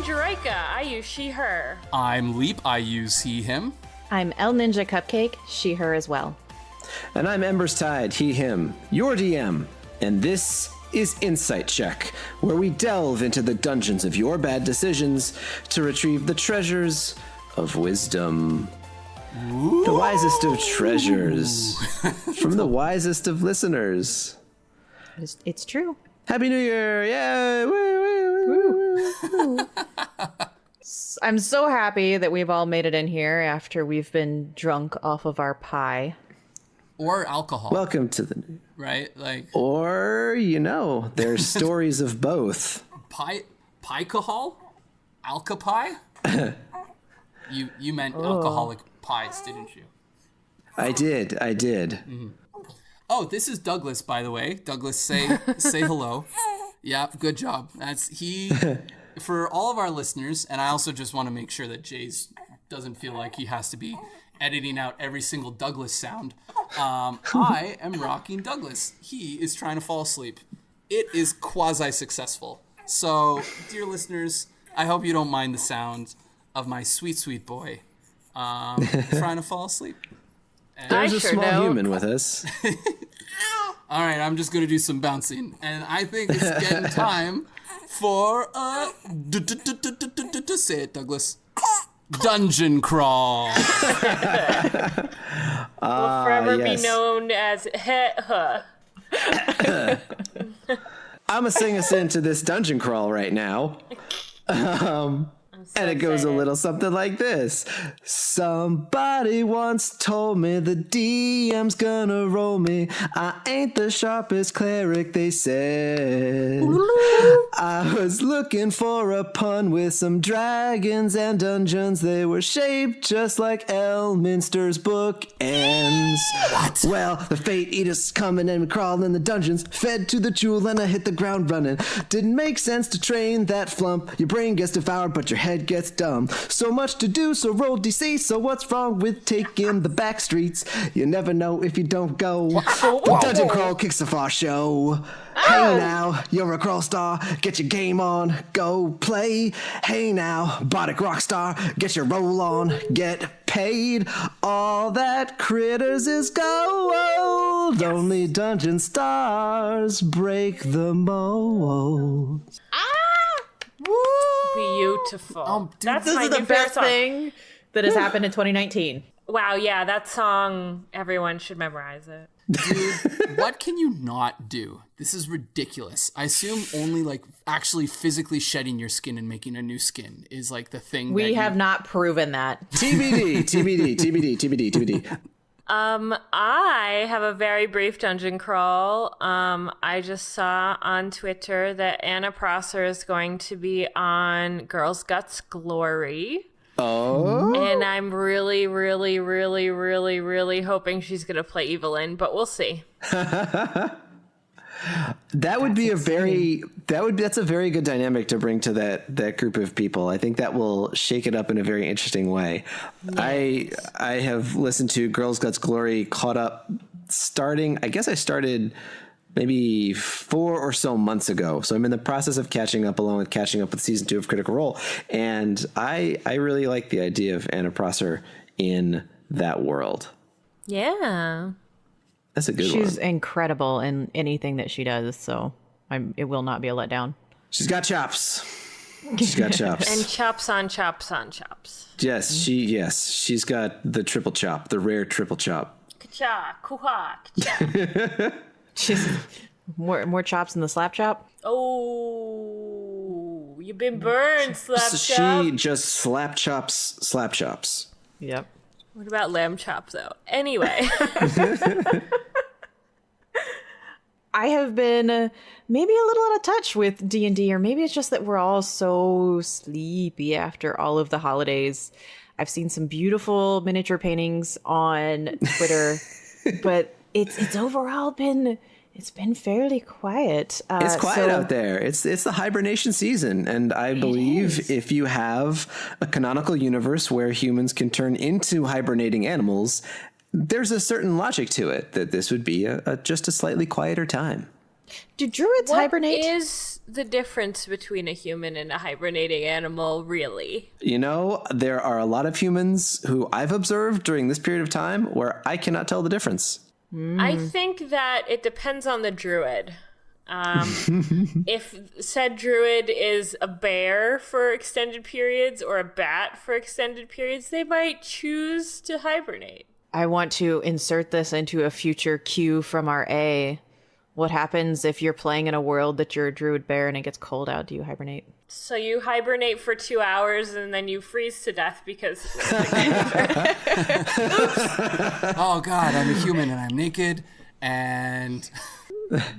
Jerika. I use she, her. I'm Leap. I use he, him. I'm El Ninja Cupcake, she, her as well. And I'm Embers Tide, he, him, your DM. And this is Insight Check, where we delve into the dungeons of your bad decisions to retrieve the treasures of wisdom. Ooh. The wisest of treasures from the wisest of listeners. It's true. Happy New Year! Yeah! Woo, woo, woo, woo. I'm so happy that we've all made it in here after we've been drunk off of our pie. Or alcohol. Welcome to the... Right? Like... Or, there's stories of both. Pie-alcohol? Alka-pie? You meant alcoholic pies, didn't you? I did. Mm-hmm. Oh, this is Douglas, by the way. Douglas, say hello. Yeah, good job. That's he. For all of our listeners, and I also just want to make sure that Jace doesn't feel like he has to be editing out every single Douglas sound. I am rocking Douglas. He is trying to fall asleep. It is quasi-successful. So, dear listeners, I hope you don't mind the sound of my sweet, sweet boy trying to fall asleep. And there's a small human with us. All right, I'm just going to do some bouncing. And I think it's getting time for say it, Douglas. Dungeon crawl. Will forever be known as Huh. I'm going to sing us into this dungeon crawl right now. And it goes a little something like this. Somebody once told me the DM's gonna roll me. I ain't the sharpest cleric, they said. I was looking for a pun with some dragons and dungeons. They were shaped just like Elminster's bookends. What? Well, the Fate Eater's coming and crawling in the dungeons. Fed to the jewel and I hit the ground running. Didn't make sense to train that flump. Your brain gets devoured, but your head gets dumb. So much to do, so roll DC. So what's wrong with taking the back streets? You never know if you don't go. The dungeon crawl kicks off our show. Hey now, you're a crawl star. Get your game on, go play. Hey now, Bardic Rockstar. Get your roll on, get paid. All that critters is gold. Yes. Only dungeon stars break the mold. Beautiful. This is the best thing that has happened in 2019. Wow, yeah, that song, everyone should memorize it. Dude, what can you not do? This is ridiculous. I assume only actually physically shedding your skin and making a new skin is the thing. We have not proven that. TBD. I have a very brief dungeon crawl. I just saw on Twitter that Anna Prosser is going to be on Girls Guts Glory. Oh. And I'm really, really, really, really, really hoping she's going to play Evelyn, but we'll see. That's a very good dynamic to bring to that group of people. I think that will shake it up in a very interesting way. Yes. I have listened to Girls Guts Glory, caught up I guess I started maybe 4 or so months ago. So I'm in the process of catching up along with catching up with season 2 of Critical Role. And I really like the idea of Anna Prosser in that world. Yeah. That's a good one. She's incredible in anything that she does, so it will not be a letdown. She's got chops. She's got chops. And chops on chops on chops. Yes, she's got the triple chop, the rare triple chop. Ka-cha, kuha, ka-cha. She's more chops than the slap chop. Oh, you've been burned, slap chop. She just slap chops. Yep. What about lamb chop, though? Anyway. I have been maybe a little out of touch with D&D, or maybe it's just that we're all so sleepy after all of the holidays. I've seen some beautiful miniature paintings on Twitter, but it's overall been fairly quiet. It's quiet out there. It's the hibernation season, and I believe if you have a canonical universe where humans can turn into hibernating animals, there's a certain logic to it that this would be just a slightly quieter time. Do druids hibernate? What is the difference between a human and a hibernating animal, really? You know, there are a lot of humans who I've observed during this period of time where I cannot tell the difference. I think that it depends on the druid. If said druid is a bear for extended periods or a bat for extended periods, they might choose to hibernate. I want to insert this into a future cue from our A. What happens if you're playing in a world that you're a druid bear and it gets cold out? Do you hibernate? So you hibernate for 2 hours and then you freeze to death because Oh God, I'm a human and I'm naked and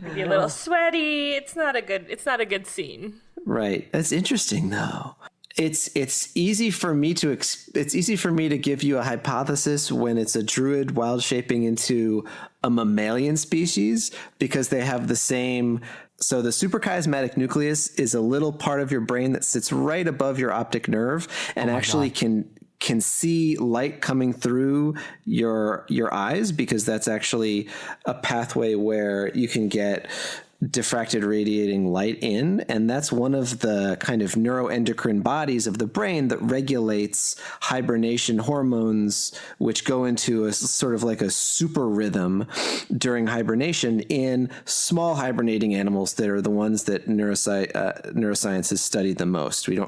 maybe a little sweaty. It's not a good scene. Right. That's interesting, though. It's easy for me to give you a hypothesis when it's a druid wild shaping into a mammalian species because they have the same. So the suprachiasmatic nucleus is a little part of your brain that sits right above your optic nerve and actually can see light coming through your eyes because that's actually a pathway where you can get diffracted radiating light in, and that's one of the kind of neuroendocrine bodies of the brain that regulates hibernation hormones, which go into a sort of like a super rhythm during hibernation in small hibernating animals that are the ones that neuroscience has studied the most. We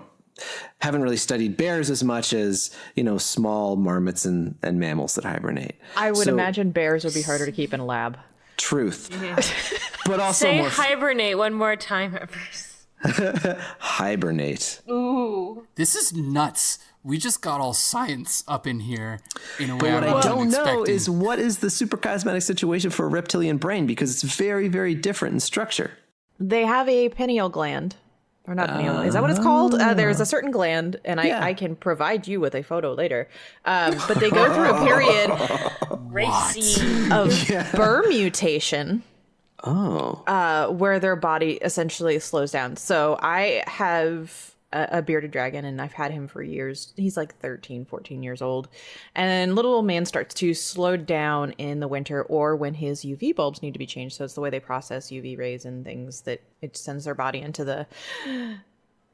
haven't really studied bears as much as, small marmots and mammals that hibernate. I would imagine bears would be harder to keep in a lab. Truth. But also say hibernate one more time, Embers. Hibernate. Ooh. This is nuts. We just got all science up in here in a way But what I wasn't don't know expecting. is what is the suprachiasmatic situation for a reptilian brain because it's very, very different in structure. They have a pineal gland. Or not pineal. Is that what it's called? There's a certain gland, and I can provide you with a photo later. But they go through a period Racy. of burr mutation. Oh. Where their body essentially slows down. So I have a bearded dragon and I've had him for years. He's like 13, 14 years old. And then little old man starts to slow down in the winter or when his UV bulbs need to be changed. So it's the way they process UV rays and things that it sends their body into the,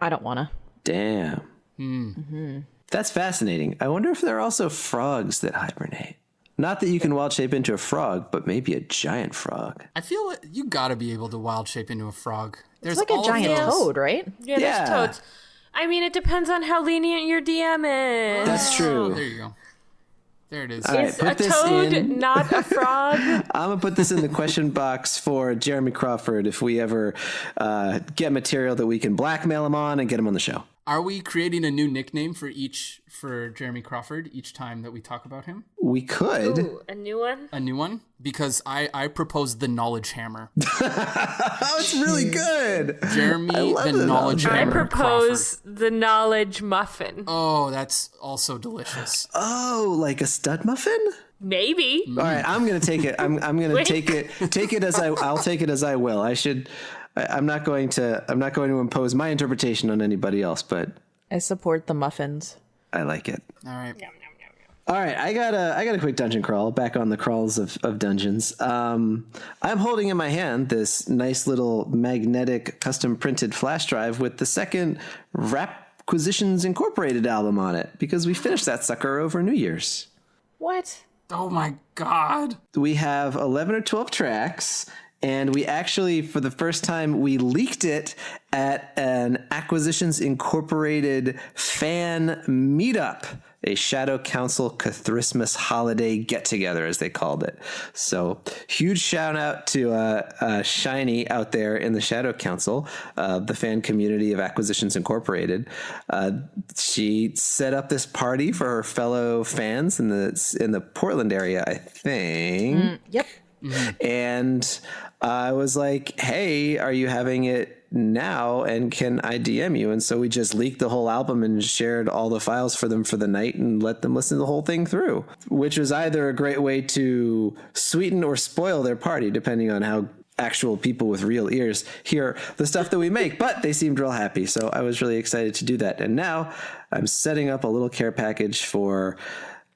I don't want to. Damn. Mm-hmm. That's fascinating. I wonder if there are also frogs that hibernate. Not that you can wild shape into a frog, but maybe a giant frog. I feel like you gotta be able to wild shape into a frog. It's like a giant toad, right? Yeah, there's toads. I mean, it depends on how lenient your DM is. That's true. There you go. There it is. All right, Is a toad not a frog? I'm going to put this in the question box for Jeremy Crawford if we ever get material that we can blackmail him on and get him on the show. Are we creating a new nickname for Jeremy Crawford each time that we talk about him? We could. Ooh, a new one? A new one? Because I propose the Knowledge Hammer. Oh, it's really good. Jeremy the Knowledge I Hammer propose Crawford. the knowledge muffin. Oh, that's also delicious. Oh, like a stud muffin? Maybe. All right, I'm going to take it. I'm going to Wait. take it as I'll take it as I will. I'm not going to impose my interpretation on anybody else, but I support the muffins. I like it. All right. All right, I got a quick dungeon crawl. Back on the crawls of dungeons. I'm holding in my hand this nice little magnetic custom printed flash drive with the second Rapquisitions Incorporated album on it because we finished that sucker over New Year's. What? Oh my God. We have 11 or 12 tracks. And we actually, for the first time, we leaked it at an Acquisitions Incorporated fan meetup, a Shadow Council Cathrismas holiday get-together, as they called it. So huge shout out to Shiny out there in the Shadow Council, the fan community of Acquisitions Incorporated. She set up this party for her fellow fans in the Portland area, I think. Yep. And I was like, hey, are you having it now? And can I DM you? And so we just leaked the whole album and shared all the files for them for the night and let them listen to the whole thing through, which was either a great way to sweeten or spoil their party, depending on how actual people with real ears hear the stuff that we make. But they seemed real happy. So I was really excited to do that. And now I'm setting up a little care package for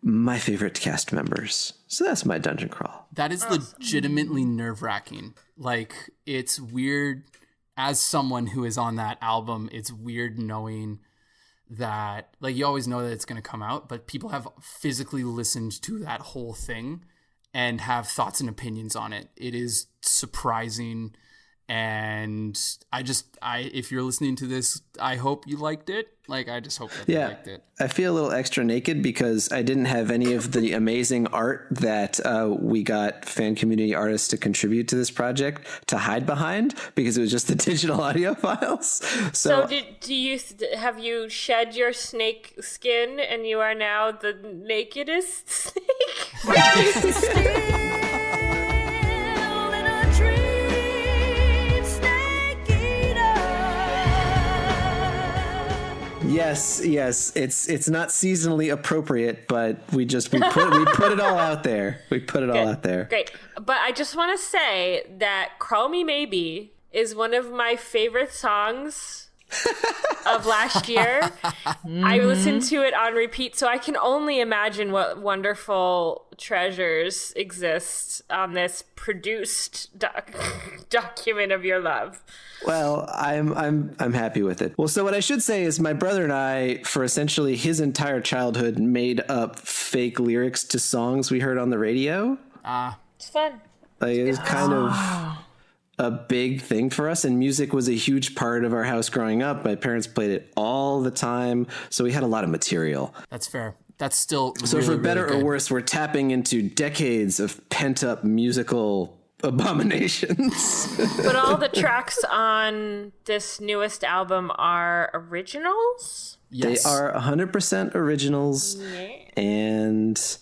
my favorite cast members. So that's my dungeon crawl. That is legitimately nerve-wracking. Like, it's weird. As someone who is on that album, it's weird knowing that, like, you always know that it's going to come out, but people have physically listened to that whole thing and have thoughts and opinions on it. It is surprising. And if you're listening to this, I hope you liked it. Like, I just hope that you liked it. I feel a little extra naked because I didn't have any of the amazing art that we got fan community artists to contribute to this project to hide behind, because it was just the digital audio files. So have you shed your snake skin and you are now the nakedest snake? Yes, it's not seasonally appropriate, but we put it all out there. We put it all out there. Great. But I just want to say that Call Me Maybe is one of my favorite songs of last year. I listened to it on repeat, so I can only imagine what wonderful treasures exist on this produced document of your love. Well, I'm happy with it. Well, so what I should say is my brother and I, for essentially his entire childhood, made up fake lyrics to songs we heard on the radio. It's fun. Like, it was kind of a big thing for us, and music was a huge part of our house growing up. My parents played it all the time, so we had a lot of material. That's fair. That's still so really, for better really or worse, we're tapping into decades of pent-up musical abominations. But all the tracks on this newest album are originals? Yes. They are 100% originals, and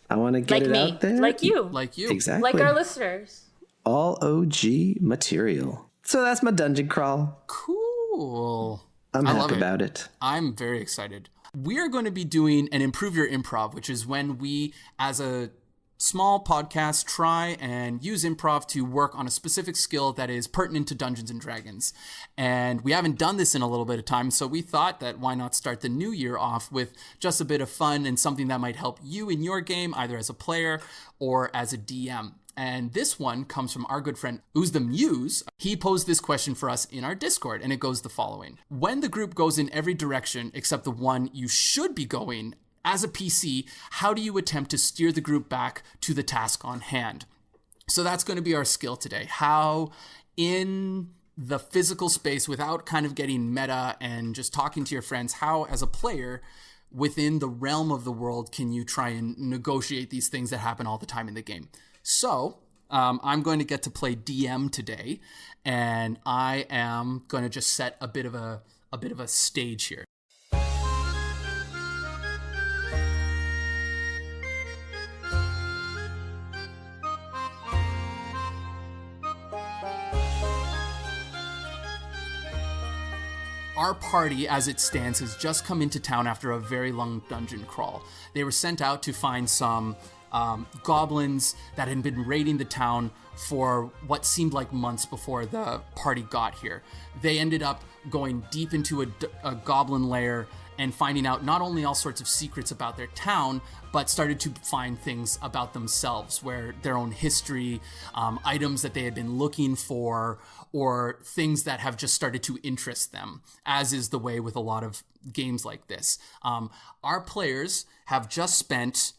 I want to get it out there. Like you. Like you. Exactly. Like our listeners. All OG material. So that's my dungeon crawl. Cool. I'm I happy love about it. I'm very excited. We are going to be doing an Improve Your Improv, which is when we, as a small podcast, try and use improv to work on a specific skill that is pertinent to Dungeons and Dragons. And we haven't done this in a little bit of time, so we thought that why not start the new year off with just a bit of fun and something that might help you in your game, either as a player or as a DM. And this one comes from our good friend, Who's the Muse. He posed this question for us in our Discord, and it goes the following. When the group goes in every direction except the one you should be going, as a PC, how do you attempt to steer the group back to the task on hand? So that's going to be our skill today. How in the physical space, without kind of getting meta and just talking to your friends, how as a player within the realm of the world can you try and negotiate these things that happen all the time in the game? So I'm going to get to play DM today, and I am going to just set a bit of a stage here. Our party, as it stands, has just come into town after a very long dungeon crawl. They were sent out to find some goblins that had been raiding the town for what seemed like months before the party got here. They ended up going deep into a goblin lair and finding out not only all sorts of secrets about their town, but started to find things about themselves, where their own history, items that they had been looking for, or things that have just started to interest them, as is the way with a lot of games like this. Our players have just spent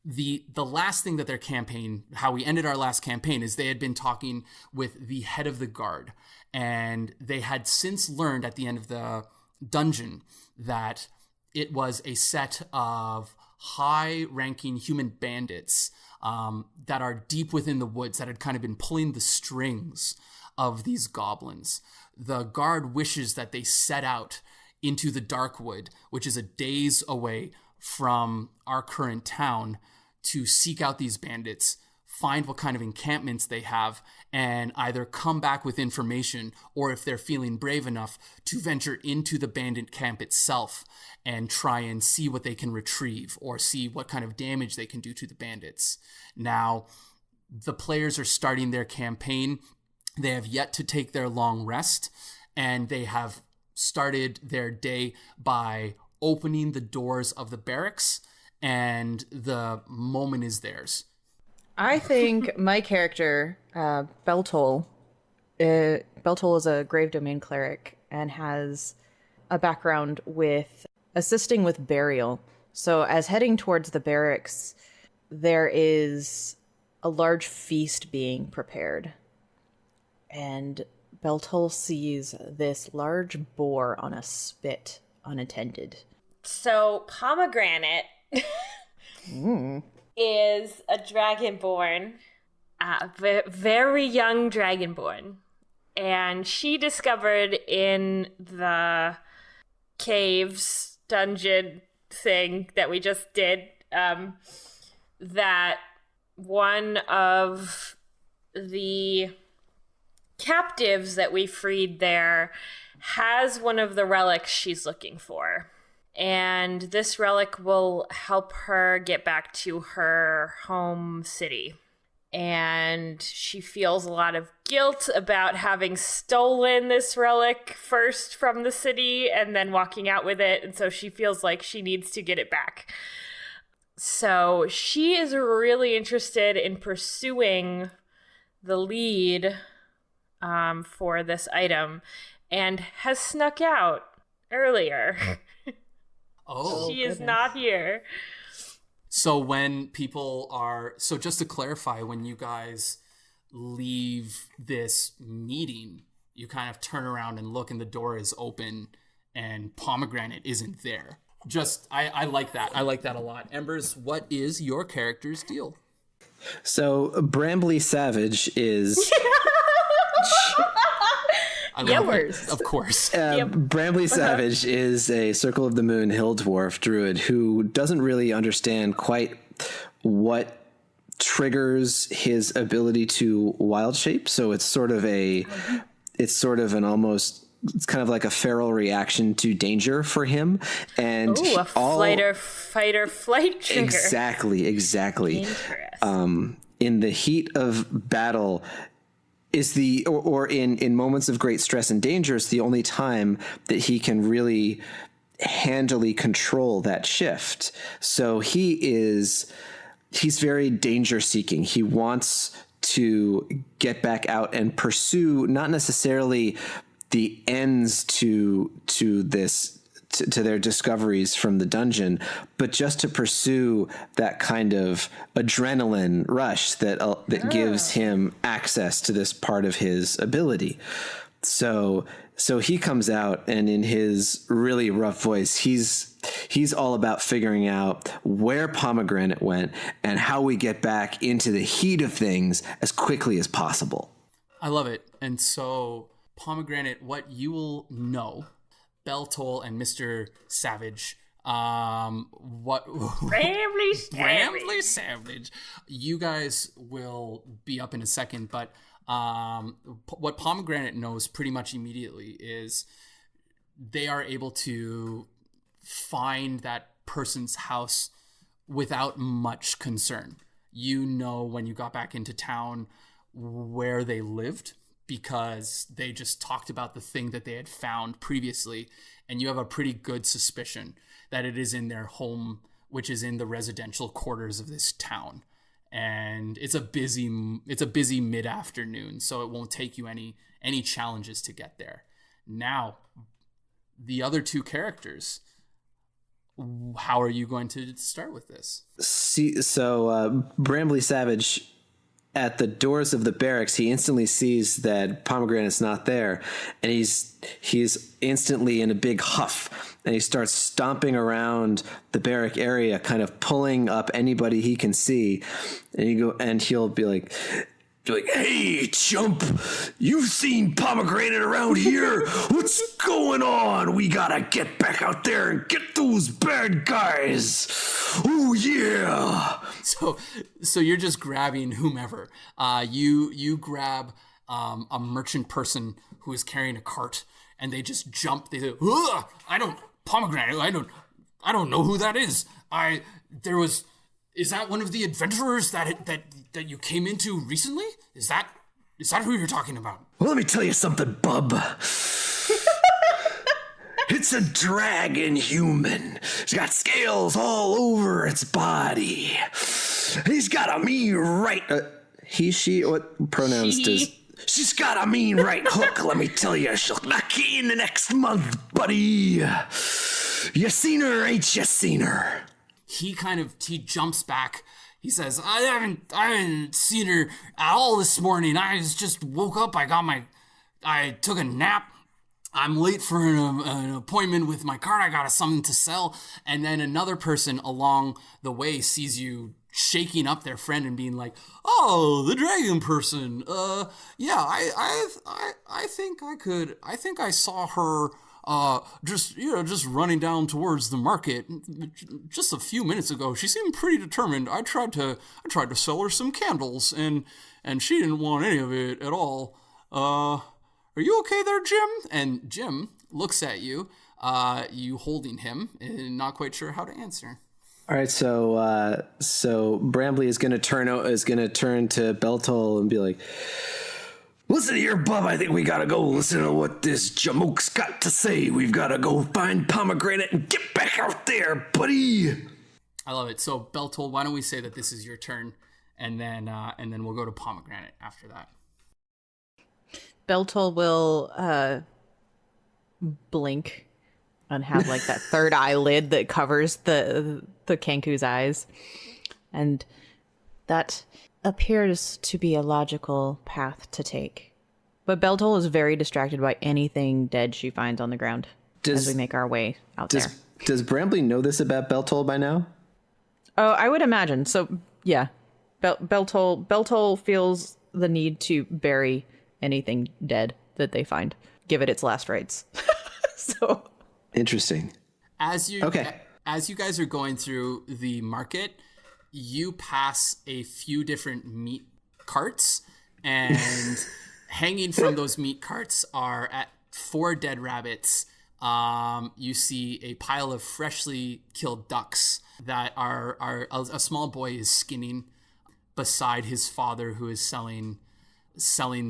the last thing that their campaign, how we ended our last campaign, is they had been talking with the head of the guard, and they had since learned at the end of the dungeon that it was a set of high-ranking human bandits that are deep within the woods that had kind of been pulling the strings of these goblins. The guard wishes that they set out into the Darkwood, which is a days away from our current town, to seek out these bandits, find what kind of encampments they have, and either come back with information, or if they're feeling brave enough, to venture into the bandit camp itself and try and see what they can retrieve, or see what kind of damage they can do to the bandits. Now, the players are starting their campaign. They have yet to take their long rest, and they have started their day by opening the doors of the barracks and the moment is theirs. I think my character, Beltol is a Grave Domain cleric and has a background with assisting with burial. So as heading towards the barracks, there is a large feast being prepared. And Beltol sees this large boar on a spit, unattended. So Pomegranate is a dragonborn, very young dragonborn. And she discovered in the caves dungeon thing that we just did that one of the captives that we freed there has one of the relics she's looking for. And this relic will help her get back to her home city. And she feels a lot of guilt about having stolen this relic first from the city and then walking out with it. And so she feels like she needs to get it back. So she is really interested in pursuing the lead for this item and has snuck out earlier. She is not here. So when people are, so just to clarify, when you guys leave this meeting, you kind of turn around and look and the door is open and Pomegranate isn't there. Just, I like that. I like that a lot. Embers, what is your character's deal? So Brambly Savage is... Of course. Brambly Savage is a Circle of the Moon Hill Dwarf druid who doesn't really understand quite what triggers his ability to wild shape. So it's sort of an almost, it's kind of like a feral reaction to danger for him. And a fight or flight trigger. Exactly. In the heat of battle, is in moments of great stress and danger, is the only time that he can really handily control that shift. So he's very danger seeking. He wants to get back out and pursue not necessarily the ends to their discoveries from the dungeon, but just to pursue that kind of adrenaline rush that gives him access to this part of his ability. So he comes out, and in his really rough voice, he's all about figuring out where Pomegranate went and how we get back into the heat of things as quickly as possible. I love it. And so Pomegranate, what you will know, Beltol and Mr. Savage, Brambly Savage. You guys will be up in a second, but what Pomegranate knows pretty much immediately is they are able to find that person's house without much concern. You know, when you got back into town, where they lived, because they just talked about the thing that they had found previously, and you have a pretty good suspicion that it is in their home, which is in the residential quarters of this town. And it's a busy mid-afternoon, so it won't take you any challenges to get there. Now, the other two characters, how are you going to start with this? Brambly Savage, at the doors of the barracks, he instantly sees that Pomegranate's not there, and he's instantly in a big huff, and he starts stomping around the barrack area, kind of pulling up anybody he can see, and he'll be like, "Hey, chump, you've seen Pomegranate around here? What's going on? We gotta get back out there and get those bad guys. Oh yeah." So you're just grabbing whomever. You grab a merchant person who is carrying a cart, and they just jump. They say, Pomegranate. I don't know who that is. Is that one of the adventurers that you came into recently? Is that who you're talking about? Well, let me tell you something, bub. It's a dragon human. It's got scales all over its body. He's got a mean right. He, she, what pronouns She. does? She's got a mean right hook. Let me tell you, she'll knock you in the next month, buddy. You seen her, ain't you seen her? He jumps back. He says, I haven't seen her at all this morning. I just woke up. I took a nap. I'm late for an appointment with my card. I got something to sell. And then another person along the way sees you shaking up their friend and being like, "Oh, the dragon person. Yeah, I think I saw her just running down towards the market just a few minutes ago. She seemed pretty determined. I tried to sell her some candles and she didn't want any of it at all. Are you okay there, Jim?" And Jim looks at you, you holding him, and not quite sure how to answer. All right, so Brambley is gonna turn to Beltol and be like, "Listen here, bub. I think we gotta go listen to what this Jamook's got to say. We've gotta go find Pomegranate and get back out there, buddy." I love it. So Beltol, why don't we say that this is your turn, and then we'll go to Pomegranate after that. Beltol will blink and have like that third eyelid that covers the Kenku's eyes. And that appears to be a logical path to take. But Beltol is very distracted by anything dead she finds on the ground as we make our way out there. Does Brambley know this about Beltol by now? Oh, I would imagine. So, yeah. Beltol feels the need to bury anything dead that they find. Give it its last rites. So interesting. As you guys are going through the market, you pass a few different meat carts, and hanging from those meat carts are at 4 dead rabbits. You see a pile of freshly killed ducks that are a small boy is skinning beside his father, who is selling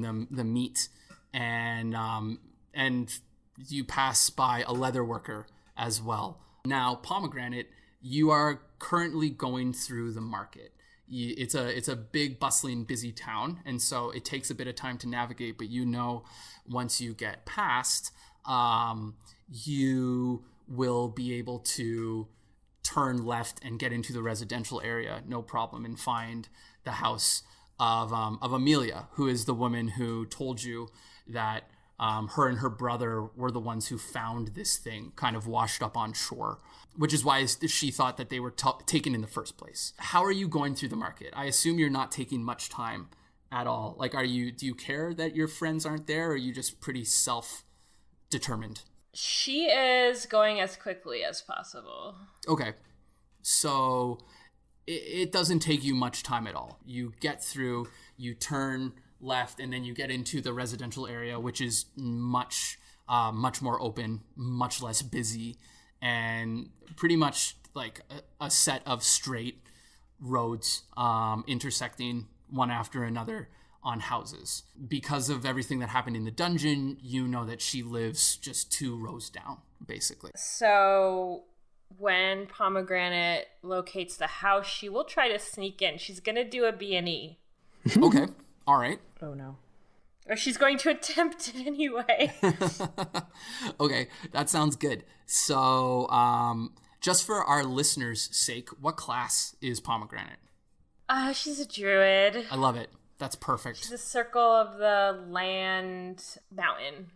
them the meat, and you pass by a leather worker as well. Now, Pomegranate, you are currently going through the market. It's a big, bustling, busy town, and so it takes a bit of time to navigate, but once you get past, you will be able to turn left and get into the residential area, no problem, and find the house of Amelia, who is the woman who told you that her and her brother were the ones who found this thing kind of washed up on shore, which is why she thought that they were taken in the first place. How are you going through the market? I assume you're not taking much time at all. Like, do you care that your friends aren't there, or are you just pretty self-determined? She is going as quickly as possible. Okay. So it doesn't take you much time at all. You get through, you turn left, and then you get into the residential area, which is much more open, much less busy, and pretty much like a set of straight roads intersecting one after another on houses. Because of everything that happened in the dungeon, you know that she lives just 2 rows down, basically. So when Pomegranate locates the house, she will try to sneak in. She's going to do a B&E. Okay. All right. Oh, no. Or she's going to attempt it anyway. Okay, that sounds good. So, just for our listeners' sake, what class is Pomegranate? She's a druid. I love it. That's perfect. She's a circle of the land mountain.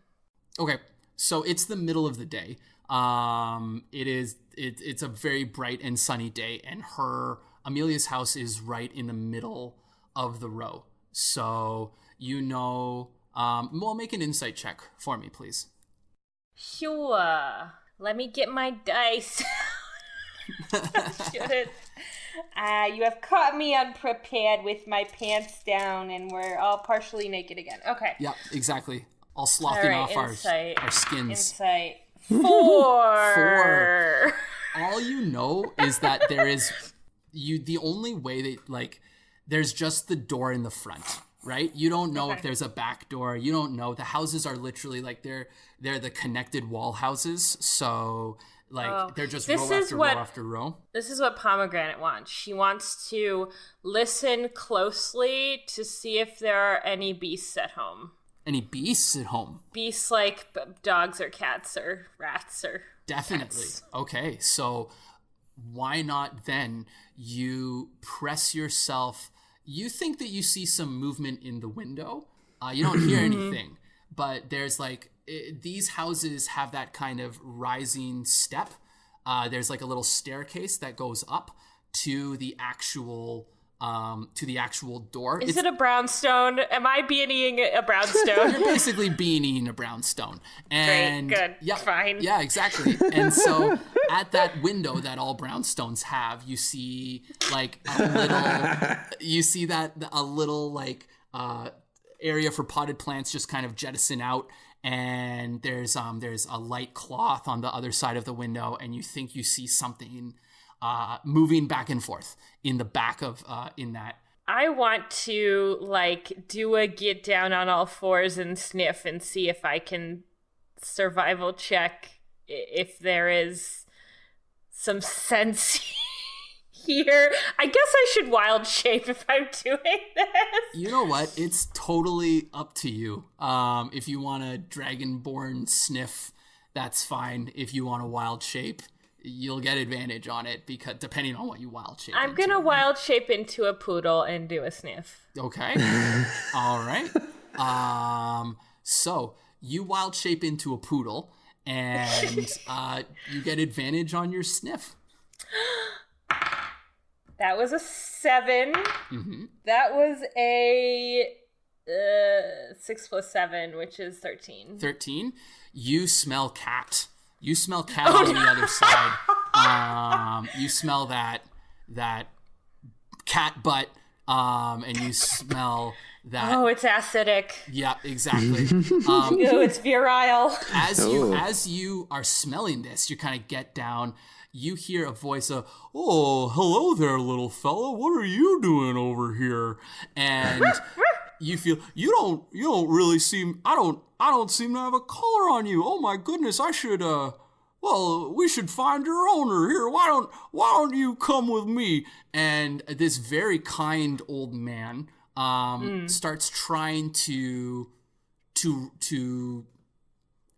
Okay, so it's the middle of the day. It's a very bright and sunny day, and Amelia's house is right in the middle of the row. So, make an insight check for me, please. Sure. Let me get my dice. Should. You have caught me unprepared with my pants down, and we're all partially naked again. Okay. Yeah, exactly. All sloughing off our skins. Insight. 4. 4. All you know is that there is the only way that, like, there's just the door in the front, right? You don't know if there's a back door. You don't know. The houses are literally like they're the connected wall houses. So like they're just row after row after row. This is what Pomegranate wants. She wants to listen closely to see if there are any beasts at home. Any beasts at home? Beasts like dogs or cats or rats or definitely. Cats. Okay, so why not then you press yourself. You think that you see some movement in the window. You don't hear anything, but there's like these houses have that kind of rising step. There's like a little staircase that goes up to the actual door. Is it a brownstone? Am I being a brownstone? You're basically being a brownstone. And great, good, yeah, fine. Yeah, exactly. And so at that window that all brownstones have, you see like a little like area for potted plants just kind of jettison out. And there's a light cloth on the other side of the window, and you think you see something moving back and forth in the back of in that. I want to like do a get down on all fours and sniff and see if I can survival check if there is some sense here. I guess I should wild shape if I'm doing this. You know what? It's totally up to you. If you want a dragonborn sniff, that's fine. If you want a wild shape, you'll get advantage on it because depending on what you wild shape. I'm gonna wild shape into a poodle and do a sniff. Okay. All right. So you wild shape into a poodle and you get advantage on your sniff. That was a 7. Mm-hmm. That was a 6 plus 7, which is 13. 13. You smell cat. You smell cat on the other side. You smell that cat butt, and you smell that. Oh, it's acidic. Yeah, exactly. Oh, it's virile. As you are smelling this, you kind of get down. You hear a voice of, "Oh, hello there, little fella. What are you doing over here?" And you feel you don't really seem. I don't seem to have a collar on you. Oh my goodness, I should. Well, we should find your owner here. Why don't you come with me? And this very kind old man starts trying to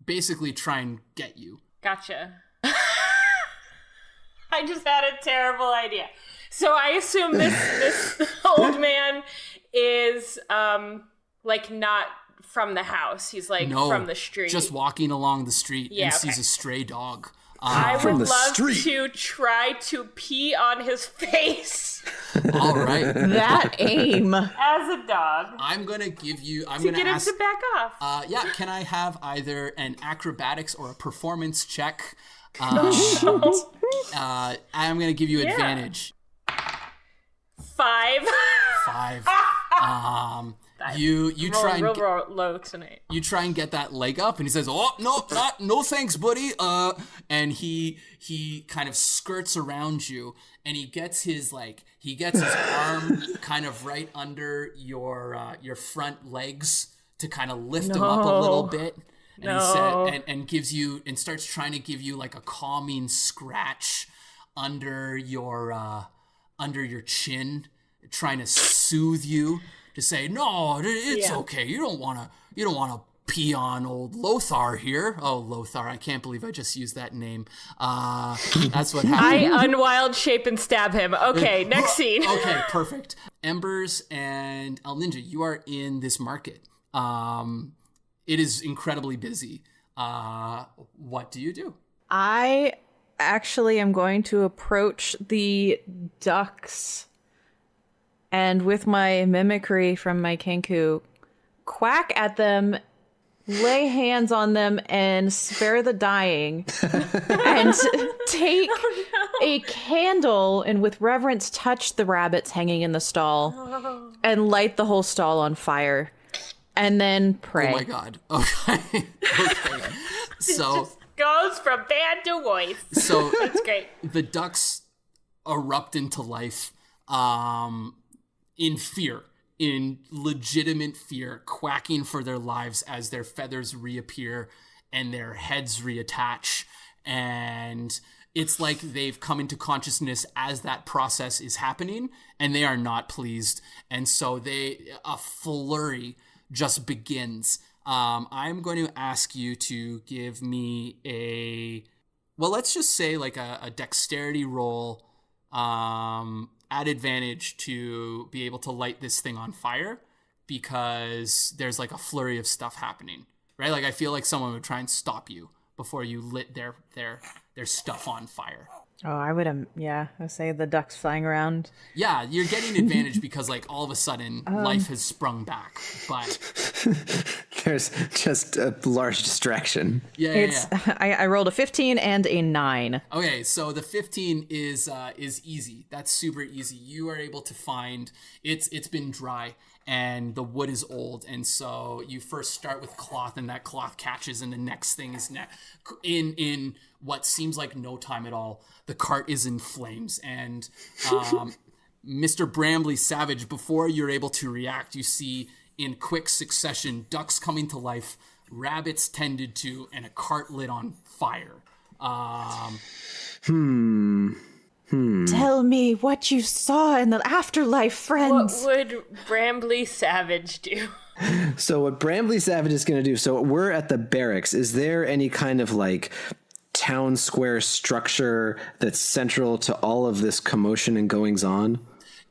basically try and get you. Gotcha. I just had a terrible idea. So I assume this old man is like not from the house. He's like from the street. Just walking along the street and sees a stray dog. I would love to try to pee on his face. All right. That aim. As a dog. I'm going to give you... to get him to back off. Yeah, can I have either an acrobatics or a performance check? I'm going to give you advantage. 5. 5. You try and roll low tonight. You try and get that leg up, and he says, "Oh no thanks, buddy." And he kind of skirts around you, and he gets his arm kind of right under your front legs to kind of lift him up a little bit. And he said, and gives you and starts trying to give you like a calming scratch under your chin, trying to soothe you. To say, no, it's okay. You don't want to pee on old Lothar here. Oh, Lothar, I can't believe I just used that name. That's what happened. I unwild shape and stab him. Okay, next scene. Okay, perfect. Embers and El Ninja, you are in this market. It is incredibly busy. What do you do? I actually am going to approach the ducks and with my mimicry from my Kenku, quack at them, lay hands on them, and spare the dying. And take a candle and with reverence touch the rabbits hanging in the stall and light the whole stall on fire. And then pray. Oh my god. Okay. Okay. So... It just goes from bad to worse. So... That's great. The ducks erupt into life. In fear, in legitimate fear, quacking for their lives as their feathers reappear and their heads reattach. And it's like they've come into consciousness as that process is happening, and they are not pleased. And so a flurry just begins. I'm going to ask you to give me let's just say like a dexterity roll at advantage to be able to light this thing on fire, because there's like a flurry of stuff happening, right? Like I feel like someone would try and stop you before you lit their stuff on fire. Oh, I would I would say the ducks flying around. Yeah, you're getting advantage because like all of a sudden life has sprung back, but There's just a large distraction. Yeah. I rolled a 15 and a 9. Okay, so the 15 is easy. That's super easy. You are able to find it's been dry and the wood is old, and so you first start with cloth, and that cloth catches, and the next thing is in what seems like no time at all, the cart is in flames, and Mr. Brambley Savage, before you're able to react, you see in quick succession ducks coming to life, rabbits tended to, and a cart lit on fire. Tell me what you saw in the afterlife, friends. What would Brambley Savage do? So what Brambley Savage is going to do, so we're at the barracks. Is there any kind of like town square structure that's central to all of this commotion and goings on?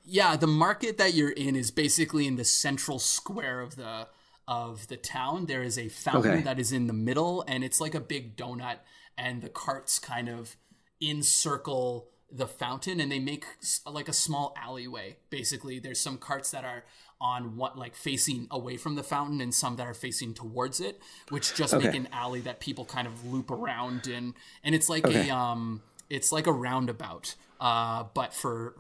Yeah, the market that you're in is basically in the central square of the town. There is a fountain that is in the middle, and it's like a big donut, and the carts kind of encircle the fountain, and they make like a small alleyway. Basically, there's some carts that are on facing away from the fountain, and some that are facing towards it, which just make an alley that people kind of loop around in, and it's like a roundabout, but for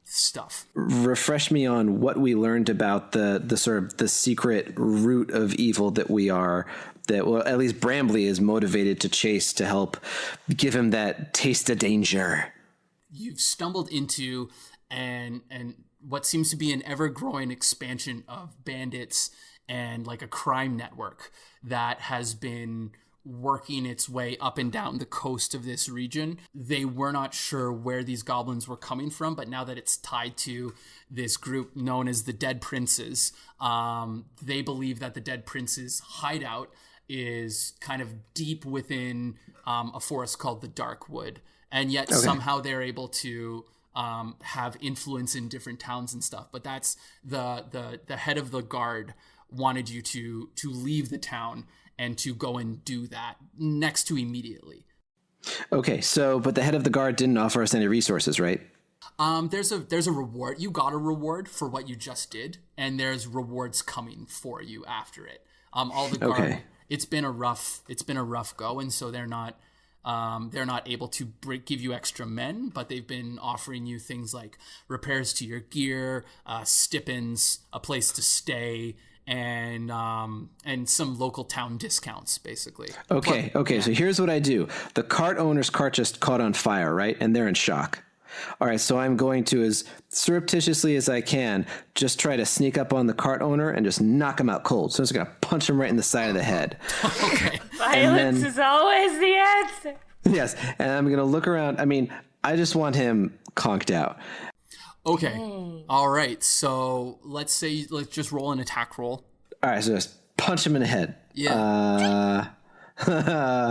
stuff. Refresh me on what we learned about the sort of the secret root of evil that we are, that, well, at least Brambley is motivated to chase to help give him that taste of danger. You've stumbled into and what seems to be an ever-growing expansion of bandits and like a crime network that has been working its way up and down the coast of this region. They were not sure where these goblins were coming from, but now that it's tied to this group known as the Dead Princes, they believe that the Dead Princes' hideout is kind of deep within a forest called the Darkwood, and yet somehow they're able to have influence in different towns and stuff. But that's the head of the guard wanted you to leave the town and to go and do that next to immediately. Okay, so, but the head of the guard didn't offer us any resources, right? There's a reward. You got a reward for what you just did, and there's rewards coming for you after it. All the guard, it's been a rough go, and so they're not able to give you extra men, but they've been offering you things like repairs to your gear, stipends, a place to stay, and some local town discounts, basically. Okay. So here's what I do. The cart owner's cart just caught on fire, right? And they're in shock. All right, so I'm going to, as surreptitiously as I can, just try to sneak up on the cart owner and just knock him out cold. So I'm just going to punch him right in the side of the head. Okay. Violence is always the answer. Yes, and I'm going to look around. I mean, I just want him conked out. Okay. All right. So let's just roll an attack roll. All right. So just punch him in the head. Yeah. All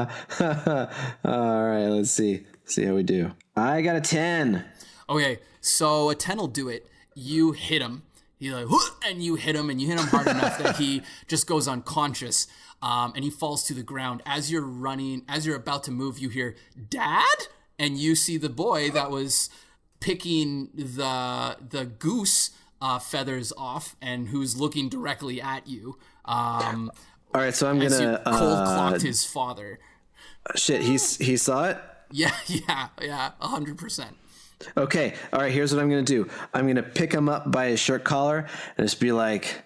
right. Let's see how we do. I got a 10. Okay. So a 10 will do it. You hit him. He's like, and you hit him hard enough that he just goes unconscious. And he falls to the ground. As you're about to move, you hear, "Dad?" And you see the boy that was picking the goose feathers off and who's looking directly at you. All right, so I'm as gonna you cold clocked his father. Shit, he saw it? Yeah, 100%. Okay, all right, here's what I'm gonna do. I'm gonna pick him up by his shirt collar and just be like,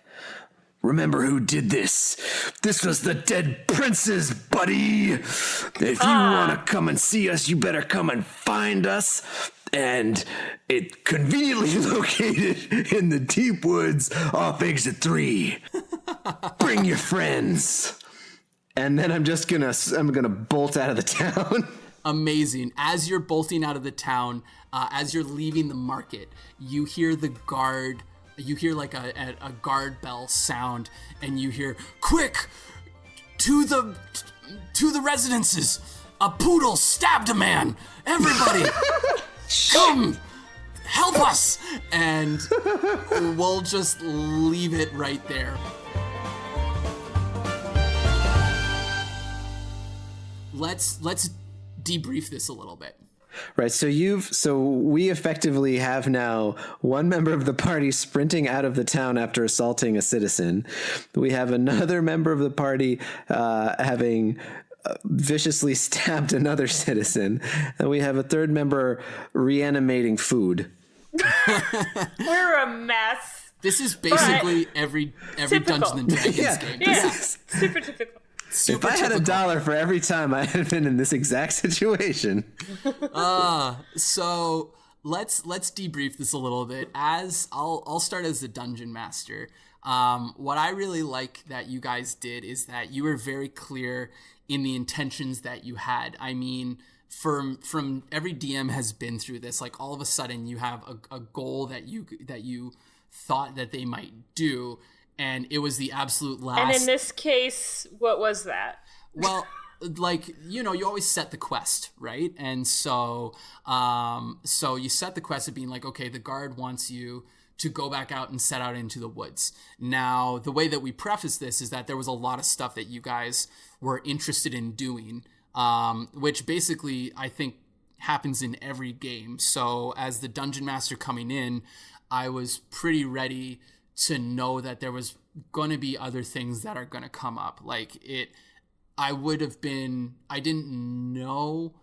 "Remember who did this? This was the Dead Princes, buddy. If you want to come and see us, you better come and find us. and it conveniently located in the deep woods off exit 3. Bring your friends. And then I'm gonna bolt out of the town. Amazing. As you're bolting out of the town, as you're leaving the market, you hear the guard. You hear like a guard bell sound, and you hear, "Quick, to the residences! A poodle stabbed a man! Everybody, come, help us!" And we'll just leave it right there. Let's debrief this a little bit. Right, so we effectively have now one member of the party sprinting out of the town after assaulting a citizen. We have another member of the party having viciously stabbed another citizen, and we have a third member reanimating food. We're a mess. This is basically every typical. Dungeons and Dragons game. Yeah, super typical. If I had $1 for every time I had been in this exact situation. So let's debrief this a little bit. As I'll start as the dungeon master. What I really like that you guys did is that you were very clear in the intentions that you had. I mean, from every DM has been through this. Like all of a sudden you have a goal that you thought that they might do. And it was the absolute last. And in this case, what was that? Well, like, you always set the quest, right? And so you set the quest of being like, okay, the guard wants you to go back out and set out into the woods. Now, the way that we preface this is that there was a lot of stuff that you guys were interested in doing, which basically I think happens in every game. So as the dungeon master coming in, I was pretty ready to know that there was going to be other things that are going to come up. I didn't know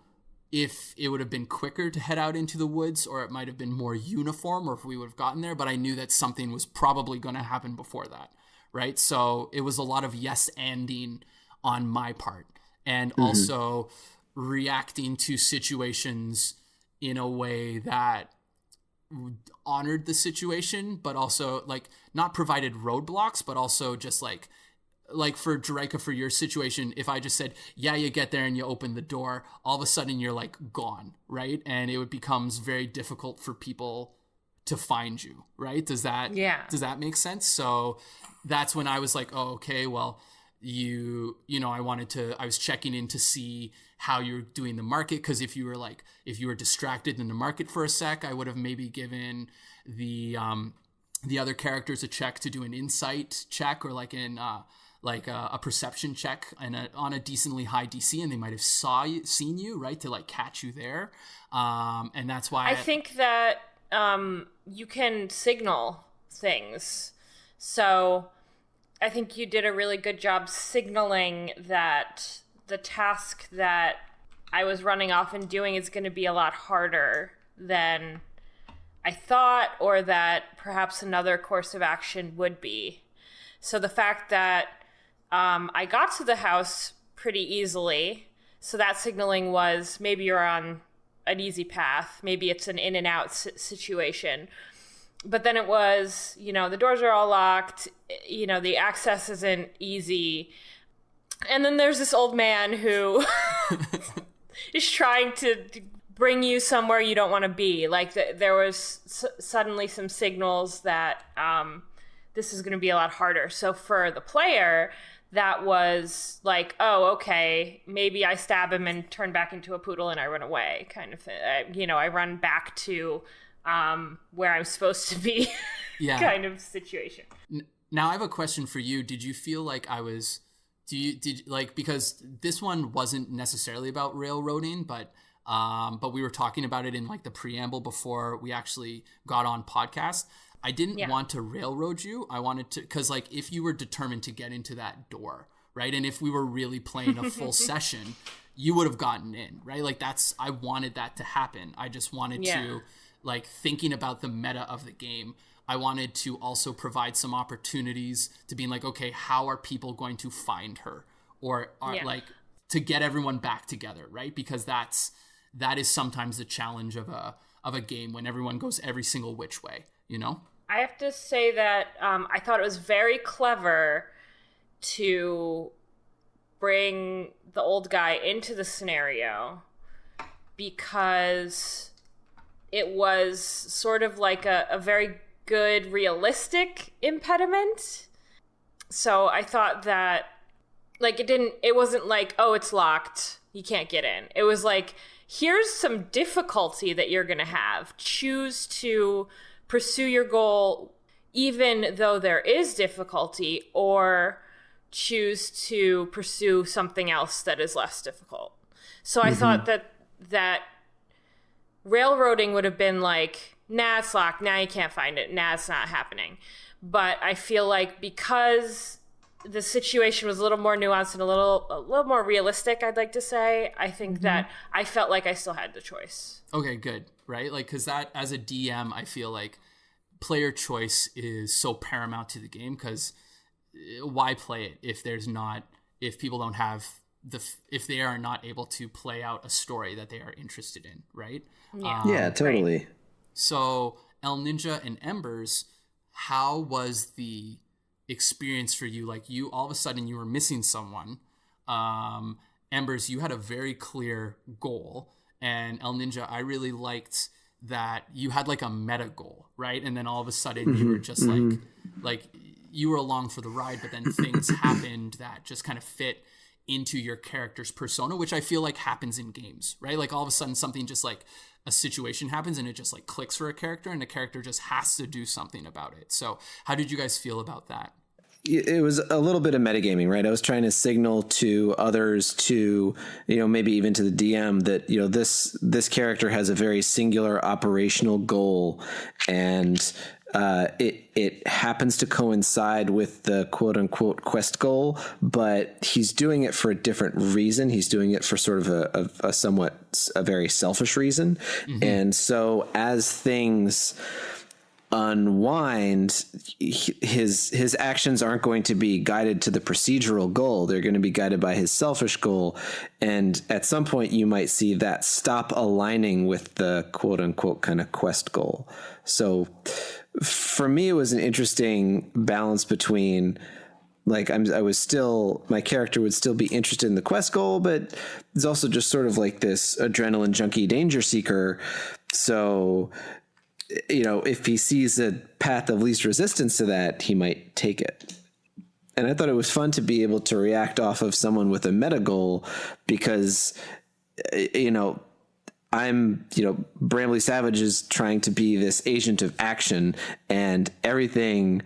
if it would have been quicker to head out into the woods, or it might have been more uniform, or if we would have gotten there, but I knew that something was probably going to happen before that, right? So it was a lot of yes-anding on my part, and also reacting to situations in a way that honored the situation, but also like not provided roadblocks, but also just like for Jerika, for your situation, if I just said, yeah, you get there and you open the door, all of a sudden you're like gone, right? And it becomes very difficult for people to find you, right? Does that make sense? So that's when I was like, oh, okay, well, I was checking in to see how you're doing the market, because if you were distracted in the market for a sec, I would have maybe given the other characters a check to do an insight check, or a perception check on a decently high DC, and they might have seen you, right, to like catch you there, and that's why I think that you can signal things, so I think you did a really good job signaling that the task that I was running off and doing is going to be a lot harder than I thought, or that perhaps another course of action would be. So the fact that I got to the house pretty easily, so that signaling was maybe you're on an easy path, maybe it's an in and out situation. But then it was, the doors are all locked, the access isn't easy. And then there's this old man who is trying to bring you somewhere you don't want to be. Like there was suddenly some signals that this is going to be a lot harder. So for the player, that was like, oh, okay, maybe I stab him and turn back into a poodle and I run away, kind of thing. I run back to where I'm supposed to be, kind of situation. Now I have a question for you. Did you feel like because this one wasn't necessarily about railroading, but we were talking about it in like the preamble before we actually got on podcast. I didn't want to railroad you. I wanted to, because like if you were determined to get into that door, right, and if we were really playing a full session, you would have gotten in, right? Like I wanted that to happen. I just wanted to, like, thinking about the meta of the game, I wanted to also provide some opportunities to being like, okay, how are people going to find her, or like to get everyone back together, right? Because that is sometimes the challenge of a game when everyone goes every single which way, you know? I have to say that I thought it was very clever to bring the old guy into the scenario because it was sort of like a very good, realistic impediment. So I thought that, like, it wasn't like, oh, it's locked, you can't get in. It was like, here's some difficulty that you're going to have. Choose to pursue your goal even though there is difficulty, or choose to pursue something else that is less difficult. So I thought that railroading would have been like, nah, it's locked, now you can't find it, nah, it's not happening. But I feel like because the situation was a little more nuanced and a little more realistic, I'd like to say, I think that I felt like I still had the choice. Okay, good, right? Like, because that, as a DM, I feel like player choice is so paramount to the game, because why play it if people don't have if they are not able to play out a story that they are interested in, right? Yeah, totally. Right. So El Ninja and Embers, how was the experience for you? Like, you all of a sudden you were missing someone. Embers, you had a very clear goal, and El Ninja, I really liked that you had like a meta goal, right? And then all of a sudden you were just like you were along for the ride, but then things happened that just kind of fit into your character's persona, which I feel like happens in games, right? Like all of a sudden something just like a situation happens and it just like clicks for a character, and the character just has to do something about it. So how did you guys feel about that? It was a little bit of metagaming, right? I was trying to signal to others, to, maybe even to the DM, that, this character has a very singular operational goal, and it happens to coincide with the quote unquote quest goal, but he's doing it for a different reason. He's doing it for sort of a very selfish reason. And so as things unwind, his actions aren't going to be guided to the procedural goal. They're going to be guided by his selfish goal. And at some point you might see that stop aligning with the quote unquote kind of quest goal. So for me, it was an interesting balance between, like, my character would still be interested in the quest goal, but it's also just sort of like this adrenaline junkie danger seeker. So, if he sees a path of least resistance to that, he might take it. And I thought it was fun to be able to react off of someone with a meta goal, because, Bramley Savage is trying to be this agent of action, and everything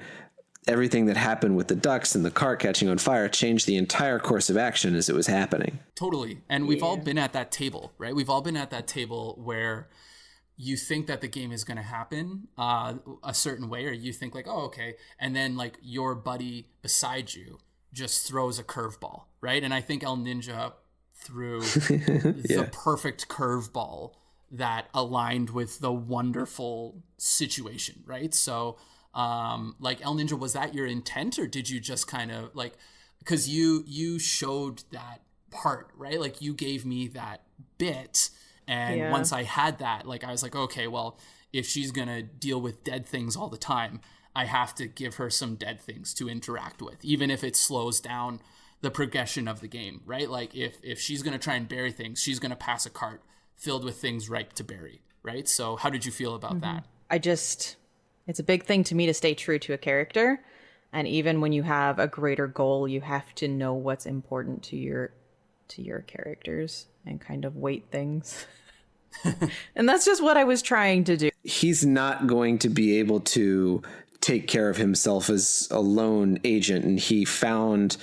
that happened with the ducks and the car catching on fire changed the entire course of action as it was happening. Totally. And we've all been at that table, right? We've all been at that table where you think that the game is going to happen a certain way, or you think like, oh, okay. And then like your buddy beside you just throws a curveball, right? And I think El Ninja threw the perfect curveball that aligned with the wonderful situation, right? So like El Ninja, was that your intent, or did you just kind of like, because you showed that part, right? Like you gave me that bit. And once I had that, like, I was like, okay, well, if she's going to deal with dead things all the time, I have to give her some dead things to interact with, even if it slows down the progression of the game, right? Like, if she's going to try and bury things, she's going to pass a cart filled with things ripe to bury, right? So how did you feel about that? It's a big thing to me to stay true to a character. And even when you have a greater goal, you have to know what's important to your characters and kind of weight things. And that's just what I was trying to do. He's not going to be able to take care of himself as a lone agent, and he found,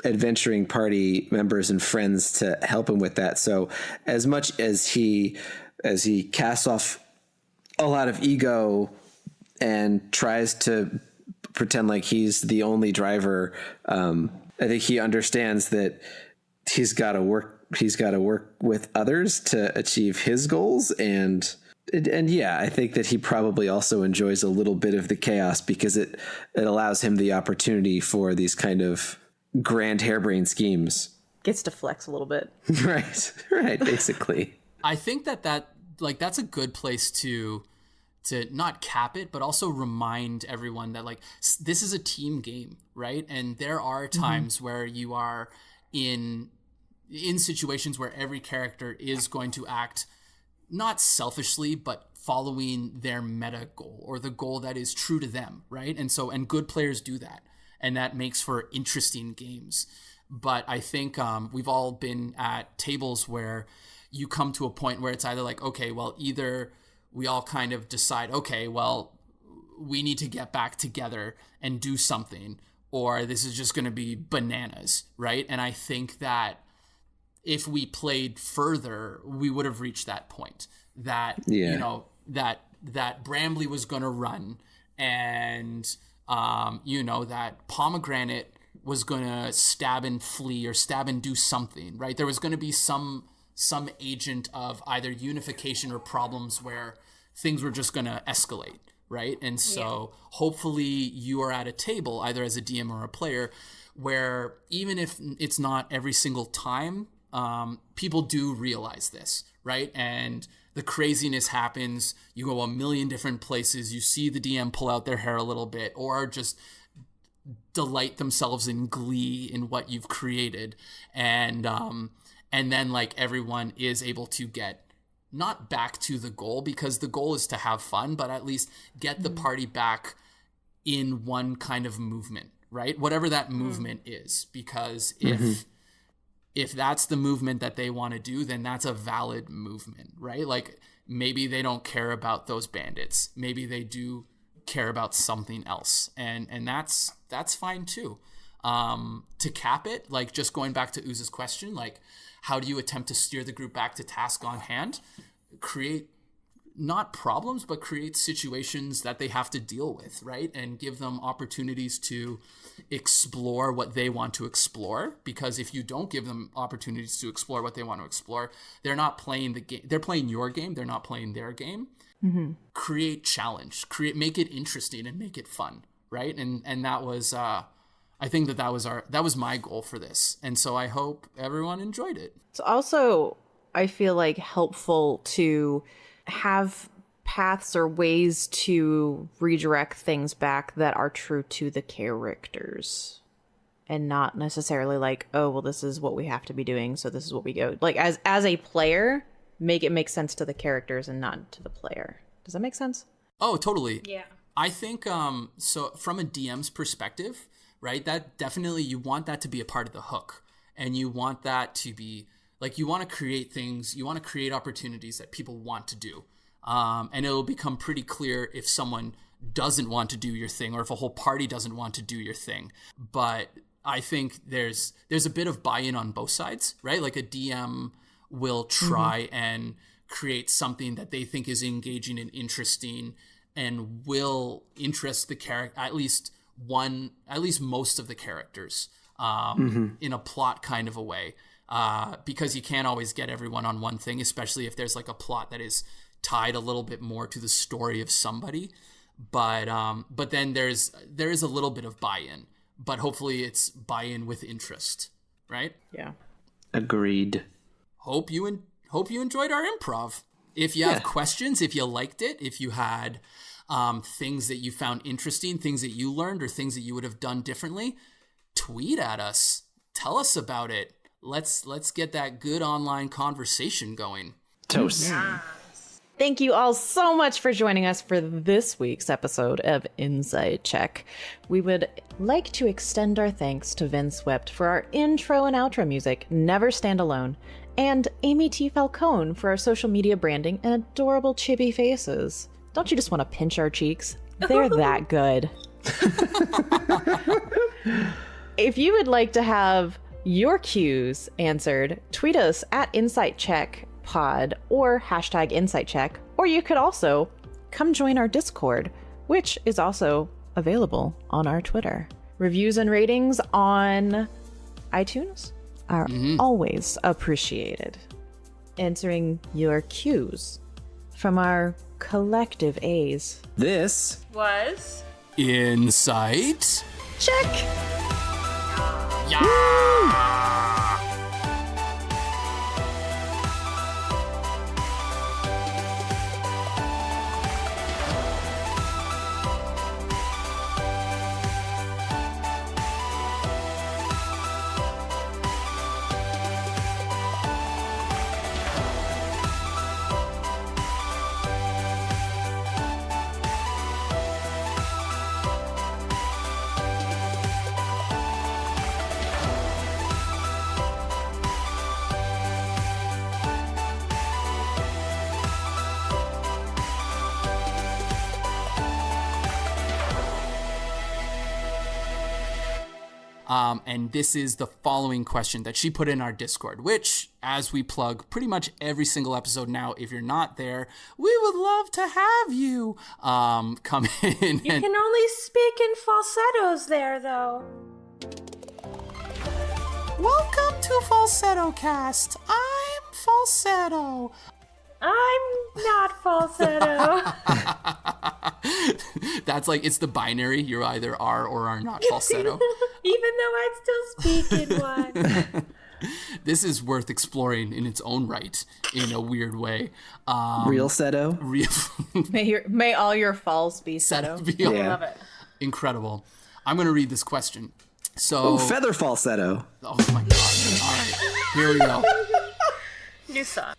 adventuring party members and friends to help him with that. So as much as he casts off a lot of ego and tries to pretend like he's the only driver, I think he understands that he's got to work with others to achieve his goals. And I think that he probably also enjoys a little bit of the chaos, because it allows him the opportunity for these kind of grand harebrained schemes. Gets to flex a little bit. Right, basically. I think that like that's a good place to not cap it, but also remind everyone that like this is a team game, right? And there are times where you are in situations where every character is going to act not selfishly, but following their meta goal or the goal that is true to them, right? And good players do that, and that makes for interesting games. But I think we've all been at tables where you come to a point where it's either like, okay, well, either we all kind of decide, okay, well, we need to get back together and do something, or this is just going to be bananas, right? And I think that if we played further, we would have reached that point that, you know, that Brambley was going to run, and, you know, that Pomegranate was going to stab and flee or stab and do something, right? There was going to be some agent of either unification or problems where things were just going to escalate, right? And so hopefully you are at a table, either as a DM or a player, where even if it's not every single time, people do realize this, right? And the craziness happens. You go a million different places. You see the DM pull out their hair a little bit, or just delight themselves in glee in what you've created. And then like everyone is able to get not back to the goal, because the goal is to have fun, but at least get the party back in one kind of movement, right? Whatever that movement is, because if that's the movement that they want to do, then that's a valid movement, right? Like maybe they don't care about those bandits. Maybe they do care about something else. And that's fine too. To cap it, like just going back to Uz's question, like how do you attempt to steer the group back to task on hand? Create not problems, but create situations that they have to deal with, right? And give them opportunities to explore what they want to explore. Because if you don't give them opportunities to explore what they want to explore, they're not playing the game. They're playing your game. They're not playing their game. Create challenge, make it interesting and make it fun, right? And that was, I think that was my goal for this. And so I hope everyone enjoyed it. It's also, I feel like, helpful to have paths or ways to redirect things back that are true to the characters, and not necessarily like, oh, well, this is what we have to be doing, so this is what we go. Like as a player, make it make sense to the characters and not to the player. Does that make sense? Oh, totally. Yeah. I think so from a DM's perspective, right, that definitely you want that to be a part of the hook, and you want that to be like, you want to create things, you want to create opportunities that people want to do, and it'll become pretty clear if someone doesn't want to do your thing, or if a whole party doesn't want to do your thing. But I think there's a bit of buy-in on both sides, right? Like a DM will try and create something that they think is engaging and interesting and will interest the character, at least most of the characters, in a plot kind of a way, because you can't always get everyone on one thing, especially if there's like a plot that is tied a little bit more to the story of somebody. But then there is a little bit of buy-in, but hopefully it's buy-in with interest, right? Yeah. Agreed. Hope you enjoyed our improv. If you have questions, if you liked it, if you had things that you found interesting, things that you learned, or things that you would have done differently, tweet at us. Tell us about it. Let's get that good online conversation going. Toast. Thank you all so much for joining us for this week's episode of Insight Check. We would like to extend our thanks to Vince Wept for our intro and outro music, Never Stand Alone, and Amy T. Falcone for our social media branding and adorable chibi faces. Don't you just want to pinch our cheeks? They're that good. If you would like to have your cues answered, tweet us at InsightCheckPod or hashtag InsightCheck, or you could also come join our Discord, which is also available on our Twitter. Reviews and ratings on iTunes are always appreciated. Answering your cues from our collective A's. This Was Insight Check! Yeah! And this is the following question that she put in our Discord, which, as we plug pretty much every single episode now, if you're not there, we would love to have you come in. You can only speak in falsettos there, though. Welcome to Falsetto Cast. I'm Falsetto. I'm not falsetto. That's like, it's the binary. You either are or are not falsetto. Even though I still speak in one. This is worth exploring in its own right, in a weird way. Real setto. May all your falls be setto. I love it. Incredible. I'm going to read this question. So, Feather falsetto. oh my God. All right, here we go. New song.